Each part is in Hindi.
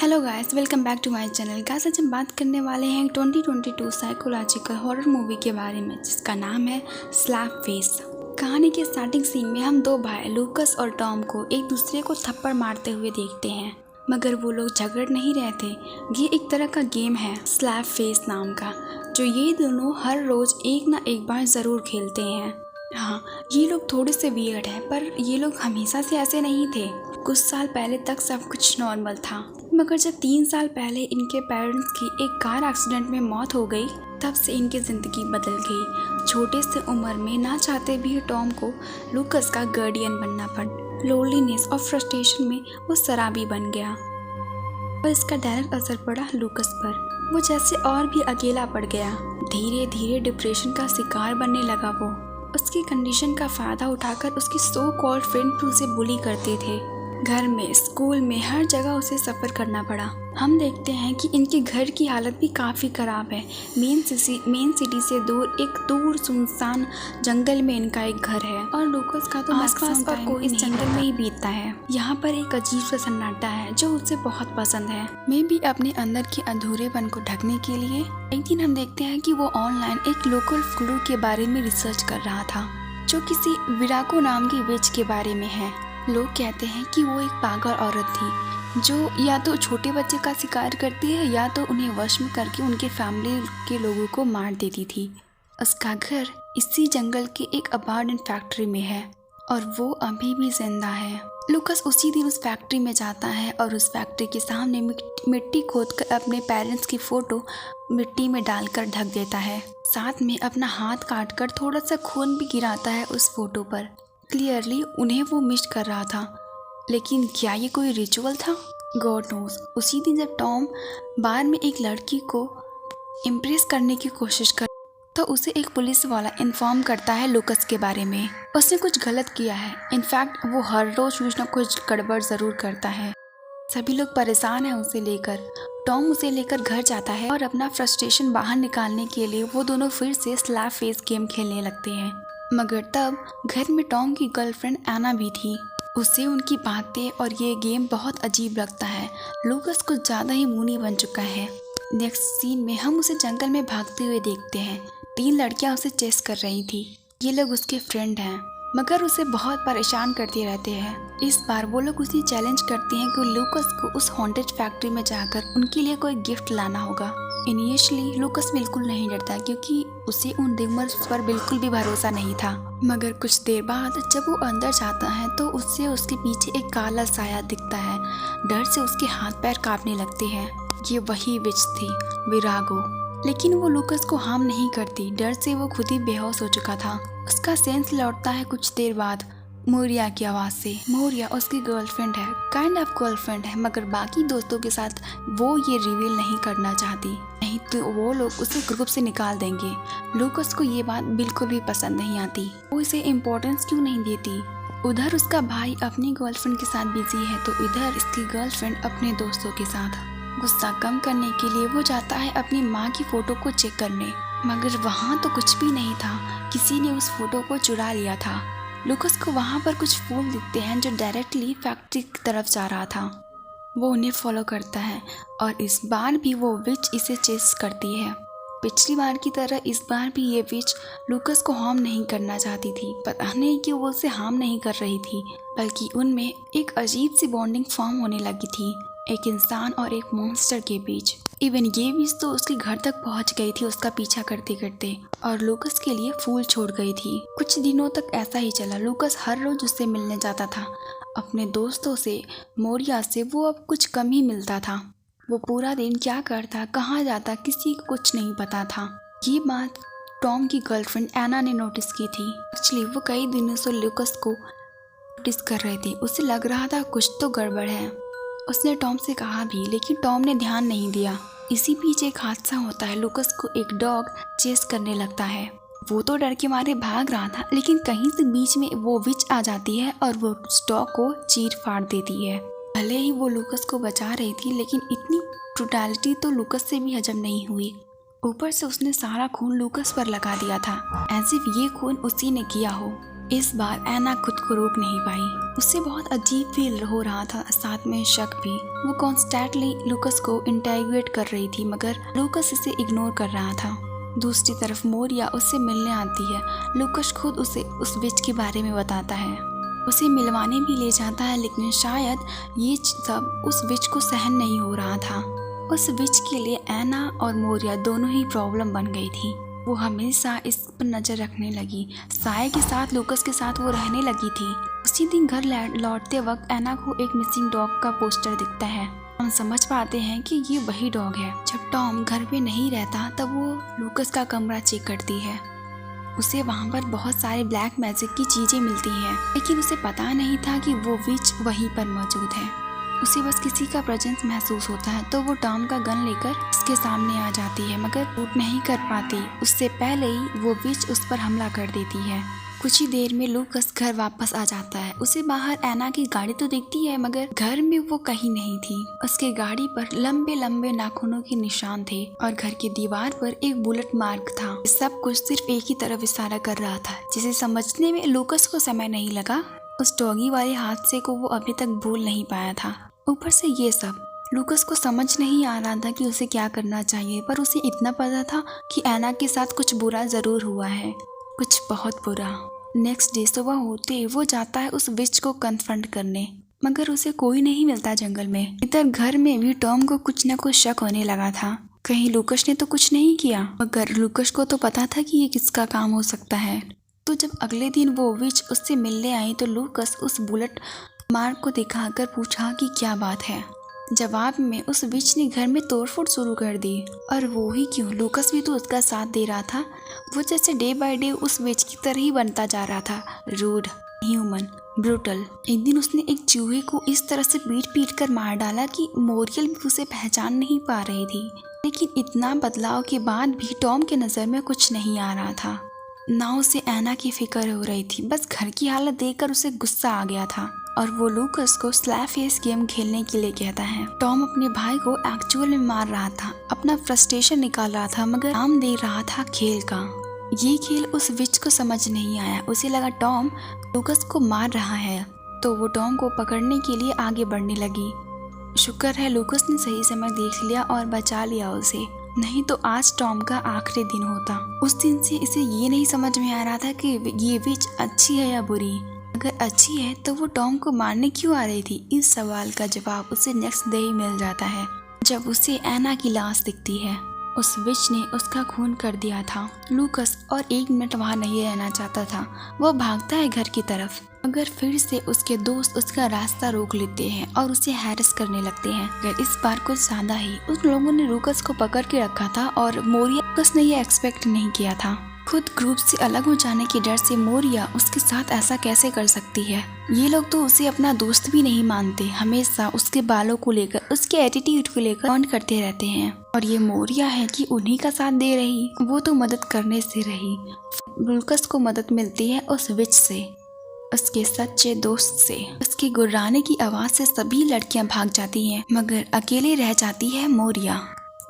Hello guys, welcome back to my channel. Guys, आज हम बात करने वाले हैं 2022 साइकोलॉजिकल हॉरर मूवी के बारे में जिसका नाम है स्लैप फेस। कहानी के स्टार्टिंग सीन में हम दो भाई लूकस और टॉम को एक दूसरे को थप्पड़ मारते हुए देखते हैं, मगर वो लोग झगड़ नहीं रहे थे। ये एक तरह का गेम है स्लैप फेस नाम का, जो ये दोनों हर रोज एक ना एक बार ज़रूर खेलते हैं। हाँ, ये लोग थोड़े से वियर्ड हैं, पर ये लोग हमेशा से ऐसे नहीं थे। कुछ साल पहले तक सब कुछ नॉर्मल था, मगर जब 3 साल पहले इनके पेरेंट्स की एक कार एक्सीडेंट में मौत हो गई, तब से इनकी ज़िंदगी बदल गई। छोटे से उम्र में ना चाहते भी टॉम को लूकस का गार्डियन बनना पड़ा। लोनलीनेस और फ्रस्ट्रेशन में वो शराबी बन गया और इसका डायरेक्ट असर पड़ा लूकस पर। वो जैसे और भी अकेला पड़ गया। धीरे धीरे डिप्रेशन का शिकार बनने लगा। वो उसकी कंडीशन का फ़ायदा उठाकर उसकी सो कॉल्ड फ्रेंड भी उसे बुली करते थे। घर में, स्कूल में, हर जगह उसे सफ़र करना पड़ा। हम देखते हैं कि इनके घर की हालत भी काफ़ी ख़राब है। मेन सिटी से दूर एक दूर सुनसान जंगल में इनका एक घर है और लूकस का तो आसपास और कोई इस जंगल में ही बीतता है। यहाँ पर एक अजीब सा सन्नाटा है जो उसे बहुत पसंद है। मैं भी अपने अंदर के अधूरेपन को ढकने के लिए एक दिन हम देखते हैं कि वो ऑनलाइन एक लोकल फ्लू के बारे में रिसर्च कर रहा था, जो किसी विराको नाम की विच के बारे में है। लोग कहते हैं कि वो एक पागल औरत थी जो या तो छोटे बच्चे का शिकार करती है या तो उन्हें वश में करके उनके फैमिली के लोगों को मार देती थी। उसका घर इसी जंगल के एक अबार्डेंट फैक्ट्री में है और वो अभी भी जिंदा है। लूकस उसी दिन उस फैक्ट्री में जाता है और उस फैक्ट्री के सामने मिट्टी खोदकर अपने पेरेंट्स की फ़ोटो मिट्टी में डालकर ढक देता है। साथ में अपना हाथ काटकर थोड़ा सा खून भी गिराता है उस फोटो पर। क्लियरली उन्हें वो मिस कर रहा था, लेकिन क्या ये कोई रिचुअल था? God knows. उसी दिन जब टॉम बार में एक लड़की को इम्प्रेस करने की कोशिश कर तो उसे एक पुलिस वाला इन्फॉर्म करता है लूकस के बारे में। उसने कुछ गलत किया है। इनफैक्ट वो हर रोज कुछ न कुछ गड़बड़ ज़रूर करता है। सभी लोग परेशान हैं उसे लेकर। टॉम उसे लेकर घर जाता है और अपना फ्रस्ट्रेशन बाहर निकालने के लिए वो दोनों फिर से स्लैप फेस गेम खेलने लगते हैं। मगर तब घर में टॉम की गर्लफ्रेंड एना भी थी। उसे उनकी बातें और ये गेम बहुत अजीब लगता है। लूकस कुछ ज़्यादा ही मूनी बन चुका है। नेक्स्ट सीन में हम उसे जंगल में भागते हुए देखते हैं। 3 लड़कियां उसे चेस कर रही थी। ये लोग उसके फ्रेंड हैं, मगर उसे बहुत परेशान करते रहते हैं। इस बार वो लोग उसे चैलेंज करते हैं कि लूकस को उस हॉन्टेड फैक्ट्री में जाकर उनके लिए कोई गिफ्ट लाना होगा। इनिशियली लूकस बिल्कुल नहीं डरता क्योंकि उसे उन रिमर्स पर बिल्कुल भी भरोसा नहीं था। मगर कुछ देर बाद जब वो अंदर जाता है तो उससे उसके पीछे एक काला साया दिखता है। डर से उसके हाथ पैर कांपने लगते हैं। ये वही विच थी, विरागो। लेकिन वो लूकस को हार्म नहीं करती। डर से वो खुद ही बेहोश हो चुका था। उसका सेंस लौटता है कुछ देर बाद मोरिया की आवाज़ से। मोरिया उसकी गर्लफ्रेंड है, काइंड ऑफ गर्लफ्रेंड है, मगर बाकी दोस्तों के साथ वो ये रिवील नहीं करना चाहती, नहीं तो वो लोग उसे ग्रुप से निकाल देंगे। लूकस को ये बात बिल्कुल भी पसंद नहीं आती। वो इसे इम्पोर्टेंस क्यों नहीं देती? उधर उसका भाई अपनी गर्लफ्रेंड के साथ बिजी है तो इधर इसकी गर्लफ्रेंड अपने दोस्तों के साथ। गुस्सा कम करने के लिए वो जाता है अपनी माँ की फ़ोटो को चेक करने, मगर वहाँ तो कुछ भी नहीं था। किसी ने उस फोटो को चुरा लिया था। लूकस को वहाँ पर कुछ फूल दिखते हैं जो डायरेक्टली फैक्ट्री की तरफ जा रहा था। वो उन्हें फॉलो करता है और इस बार भी वो विच इसे चेस करती है। पिछली बार की तरह इस बार भी ये विच लूकस को हार्म नहीं करना चाहती थी। पता नहीं कि वो उसे हार्म नहीं कर रही थी, बल्कि उनमें एक अजीब सी बॉन्डिंग फॉर्म होने लगी थी, एक इंसान और एक मॉन्स्टर के बीच। इवन ये विच तो उसके घर तक पहुंच गई थी उसका पीछा करते करते, और लूकस के लिए फूल छोड़ गई थी। कुछ दिनों तक ऐसा ही चला। लूकस हर रोज उससे मिलने जाता था। अपने दोस्तों से, मोरिया से वो अब कुछ कम ही मिलता था। वो पूरा दिन क्या करता, कहाँ जाता, किसी को कुछ नहीं पता था। ये बात टॉम की गर्लफ्रेंड एना ने नोटिस की थी। एक्चुअली वो कई दिनों से लूकस को नोटिस कर रही थी। उसे लग रहा था कुछ तो गड़बड़ है। उसने टॉम से कहा भी, लेकिन टॉम ने ध्यान नहीं दिया। इसी बीच एक हादसा होता है। लूकस को एक डॉग चेस करने लगता है। वो तो डर के मारे भाग रहा था, लेकिन कहीं से बीच में वो विच आ जाती है और वो उस डॉग को चीर फाड़ देती है। भले ही वो लूकस को बचा रही थी, लेकिन इतनी ब्रुटैलिटी तो लूकस से भी हजम नहीं हुई। ऊपर से उसने सारा खून लूकस पर लगा दिया था, एज इफ ये खून उसी ने किया हो। इस बार एना खुद को रोक नहीं पाई। उससे बहुत अजीब फील हो रहा था, साथ में शक भी। वो कॉन्स्टेंटली लूकस को इंटेरोगेट कर रही थी, मगर लूकस इसे इग्नोर कर रहा था। दूसरी तरफ मोरिया उससे मिलने आती है। लूकस खुद उसे उस विच के बारे में बताता है, उसे मिलवाने भी ले जाता है, लेकिन शायद ये सब उस विच को सहन नहीं हो रहा था। उस विच के लिए एना और मोरिया दोनों ही प्रॉब्लम बन गई थी। वो हमेशा इस पर नजर रखने लगी। साय के साथ, लूकस के साथ वो रहने लगी थी। उसी दिन घर लौटते वक्त एना को एक मिसिंग डॉग का पोस्टर दिखता है। हम समझ पाते हैं कि ये वही डॉग है। जब टॉम घर पे नहीं रहता तब वो लूकस का कमरा चेक करती है। उसे वहाँ पर बहुत सारे ब्लैक मैजिक की चीजें मिलती हैं, लेकिन उसे पता नहीं था कि वो विच वहीं पर मौजूद है। उसे बस किसी का प्रेजेंस महसूस होता है, तो वो टॉम का गन लेकर उसके सामने आ जाती है, मगर शूट नहीं कर पाती। उससे पहले ही वो विच उस पर हमला कर देती है। कुछ ही देर में लूकस घर वापस आ जाता है। उसे बाहर एना की गाड़ी तो दिखती है, मगर घर में वो कहीं नहीं थी। उसके गाड़ी पर लंबे लंबे नाखूनों के निशान थे और घर की दीवार पर एक बुलेट मार्क था। सब कुछ सिर्फ एक ही तरफ इशारा कर रहा था, जिसे समझने में लूकस को समय नहीं लगा। उस डॉगी वाले हादसे को वो अभी तक भूल नहीं पाया था। ऊपर से ये सब, लूकस को समझ नहीं आ रहा था कि उसे क्या करना चाहिए, पर उसे इतना पता था कि एना के साथ कुछ बुरा जरूर हुआ है, कुछ बहुत बुरा। नेक्स्ट डे सुबह होते वो जाता है उस विच को कन्फ्रंट करने, मगर उसे कोई नहीं मिलता जंगल में। इधर घर में भी टॉम को कुछ न कुछ शक होने लगा था। कहीं लूकस ने तो कुछ नहीं किया, मगर लूकस को तो पता था कि ये किसका काम हो सकता है। तो जब अगले दिन वो विच उससे मिलने आई तो लूकस उस बुलेट मार्क को दिखाकर पूछा कि क्या बात है। जवाब में उस विच ने घर में तोड़फोड़ शुरू कर दी। और वो ही क्यों, लूकस भी तो उसका साथ दे रहा था। वो जैसे डे बाय डे उस विच की तरह ही बनता जा रहा था, रूड, ह्यूमन, ब्रूटल। एक दिन उसने एक चूहे को इस तरह से पीट कर मार डाला कि मोरियल भी उसे पहचान नहीं पा रही थी। लेकिन इतना बदलाव के बाद भी टॉम के नज़र में कुछ नहीं आ रहा था। ना उसे एना की फिक्र हो रही थी, बस घर की हालत देखकर उसे गुस्सा आ गया था और वो लूकस को स्लैप फेस गेम खेलने के लिए कहता है। टॉम अपने भाई को एक्चुअल में मार रहा था, अपना फ्रस्ट्रेशन निकाल रहा था, मगर नाम दे रहा था खेल का। ये खेल उस विच को समझ नहीं आया। उसे लगा टॉम लूकस को मार रहा है, तो वो टॉम को पकड़ने के लिए आगे बढ़ने लगी। शुक्र है लूकस ने सही समय देख लिया और बचा लिया उसे, नहीं तो आज टॉम का आखिरी दिन होता। उस दिन से इसे ये नहीं समझ में आ रहा था कि ये विच अच्छी है या बुरी। अगर अच्छी है तो वो टॉम को मारने क्यों आ रही थी। इस सवाल का जवाब उसे नेक्स्ट डे ही मिल जाता है, जब उसे एना की लाश दिखती है। उस विच ने उसका खून कर दिया था। लूकस और 1 मिनट वहाँ नहीं रहना चाहता था। वो भागता है घर की तरफ, मगर फिर से उसके दोस्त उसका रास्ता रोक लेते हैं और उसे हैरेस करने लगते हैं। अगर इस बार कुछ ज्यादा ही। उन लोगों ने लूकस को पकड़ के रखा था और मोरिया ने ये एक्सपेक्ट नहीं किया था। खुद ग्रुप से अलग हो जाने के डर से मोरिया उसके साथ ऐसा कैसे कर सकती है। ये लोग तो उसे अपना दोस्त भी नहीं मानते, हमेशा उसके बालों को लेकर, उसके एटीट्यूड को लेकर टॉन्ट करते रहते हैं। और ये मोरिया है कि उन्हीं का साथ दे रही, वो तो मदद करने से रही। लूकस को मदद मिलती है उस विच से, उसके सच्चे दोस्त से। उसके गुर्राने की आवाज से सभी लड़कियां भाग जाती हैं, मगर अकेले रह जाती है मोरिया।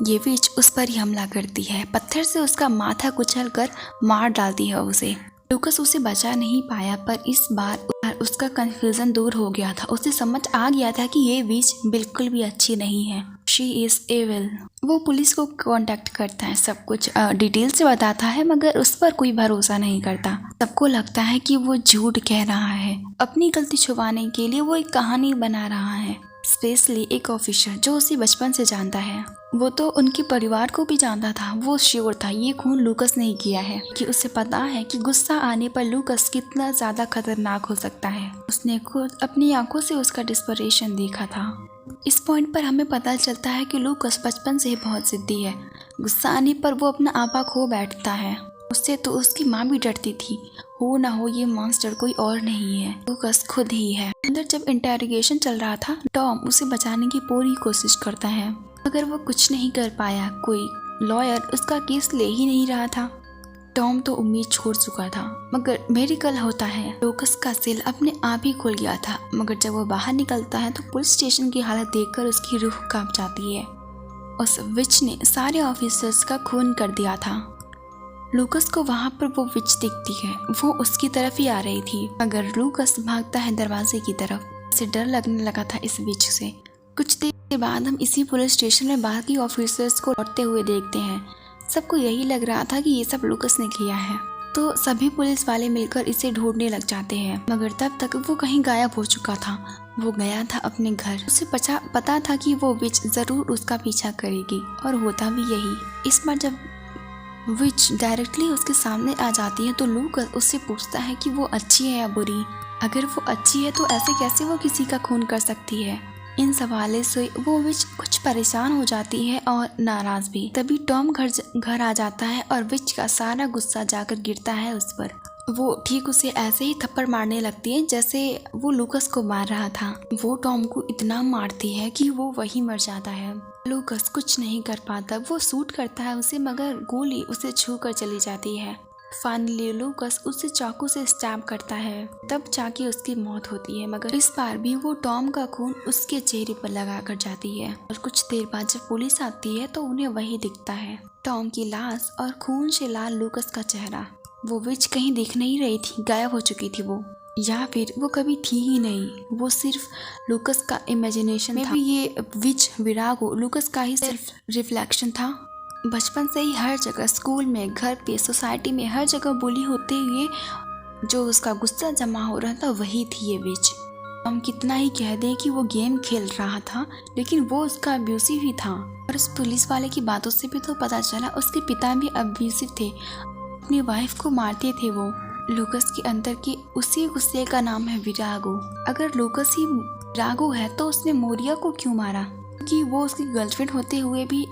ये विच उस पर ही हमला करती है, पत्थर से उसका माथा कुचलकर मार डालती है उसे। लूकस उसे बचा नहीं पाया, पर इस बार उसका कंफ्यूजन दूर हो गया था। उसे समझ आ गया था कि ये विच बिल्कुल भी अच्छी नहीं है। She is evil. वो पुलिस को कांटेक्ट करता है, सब कुछ डिटेल से बताता है, मगर उस पर कोई भरोसा नहीं करता। सबको लगता है कि वो झूठ कह रहा है। अपनी गलती छुपाने के लिए वो एक कहानी बना रहा है। स्पेशली एक ऑफिसर जो उसे बचपन से जानता है, वो तो उनके परिवार को भी जानता था। वो श्योर था ये खून लूकस ने किया है, कि उसे पता है कि गुस्सा आने पर लूकस कितना ज्यादा खतरनाक हो सकता है। उसने खुद अपनी आंखों से उसका डिस्परेशन देखा था। इस पॉइंट पर हमें पता चलता है कि लूकस बचपन से ही बहुत जिद्दी है। गुस्सा आने पर वो अपना आपा खो बैठता है। उससे तो उसकी माँ भी डरती थी, हो ना हो ये मॉन्स्टर कोई और नहीं है, लूकस खुद ही है। अंदर जब इंटेरोगेशन चल रहा था, टॉम उसे बचाने की पूरी कोशिश करता है, मगर वो कुछ नहीं कर पाया। कोई लॉयर उसका केस ले ही नहीं रहा था। टॉम तो उम्मीद छोड़ चुका था, मगर मेडिकल होता है। लूकस का सेल अपने आप ही खुल गया था, मगर जब वो बाहर निकलता है तो पुलिस स्टेशन की हालत देखकर उसकी रूह कांप जाती है। उस विच ने सारे ऑफिसर्स का खून कर दिया था। लूकस को वहाँ पर वो विच दिखती है। वो उसकी तरफ ही आ रही थी मगर लूकस भागता है दरवाजे की तरफ। उसे डर लगने लगा था इस विच से। कुछ देर के बाद हम इसी पुलिस स्टेशन में बाकी ऑफिसर्स को लौटते हुए देखते हैं। सबको यही लग रहा था कि ये सब लूकस ने किया है, तो सभी पुलिस वाले मिलकर इसे ढूंढने लग जाते हैं। मगर तब तक वो कहीं गायब हो चुका था। वो गया था अपने घर। उसे पता था कि वो विच जरूर उसका पीछा करेगी और होता भी यही। इस बार जब विच डायरेक्टली उसके सामने आ जाती है तो लूकस उससे पूछता है कि वो अच्छी है या बुरी। अगर वो अच्छी है तो ऐसे कैसे वो किसी का खून कर सकती है। इन सवालों से वो विच कुछ परेशान हो जाती है और नाराज भी। तभी टॉम घर आ जाता है और विच का सारा गुस्सा जाकर गिरता है उस पर। वो ठीक उसे ऐसे ही थप्पड़ मारने लगती है जैसे वो लूकस को मार रहा था। वो टॉम को इतना मारती है कि वो वहीं मर जाता है। लूकस कुछ नहीं कर पाता। वो शूट करता है उसे मगर गोली उसे छू कर चली जाती है। फाइनली लूकस उसे चाकू से स्टैब करता है, तब जाके उसकी मौत होती है। मगर इस बार भी वो टॉम का खून उसके चेहरे पर लगा कर जाती है। और कुछ देर बाद जब पुलिस आती है तो उन्हें वही दिखता है, टॉम की लाश और खून से लाल लूकस का चेहरा। वो विच कहीं दिख नहीं रही थी, गायब हो चुकी थी वो, या फिर वो कभी थी ही नहीं। वो सिर्फ लूकस का इमेजिनेशन था। ये विच विरागो लूकस का ही सिर्फ रिफ्लेक्शन था। बचपन से ही हर जगह, स्कूल में, घर पे, सोसाइटी में, हर जगह बुली होते हुए जो उसका गुस्सा जमा हो रहा था वही थी ये विच। हम कितना ही कह दें कि वो गेम खेल रहा था लेकिन वो उसका अब्यूसिव ही था। और उस पुलिस वाले की बातों से भी तो पता चला उसके पिता भी अब्यूसिव थे, अपनी वाइफ को मारते थे वो। लूकस के अंदर की उसी गुस्से का नाम है विरागो। अगर लूकस ही विरागो है तो उसने मोरिया को क्यों मारा? क्योंकि वो उसकी गर्लफ्रेंड होते हुए भी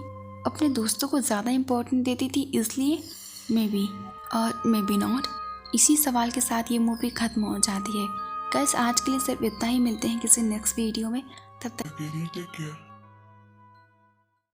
अपने दोस्तों को ज़्यादा इम्पोर्टेंट देती थी, इसलिए मे बी और मे बी नॉट। इसी सवाल के साथ ये मूवी ख़त्म हो जाती है। गाइस आज के लिए सिर्फ इतना ही। मिलते हैं किसी नेक्स्ट वीडियो में, तब तक।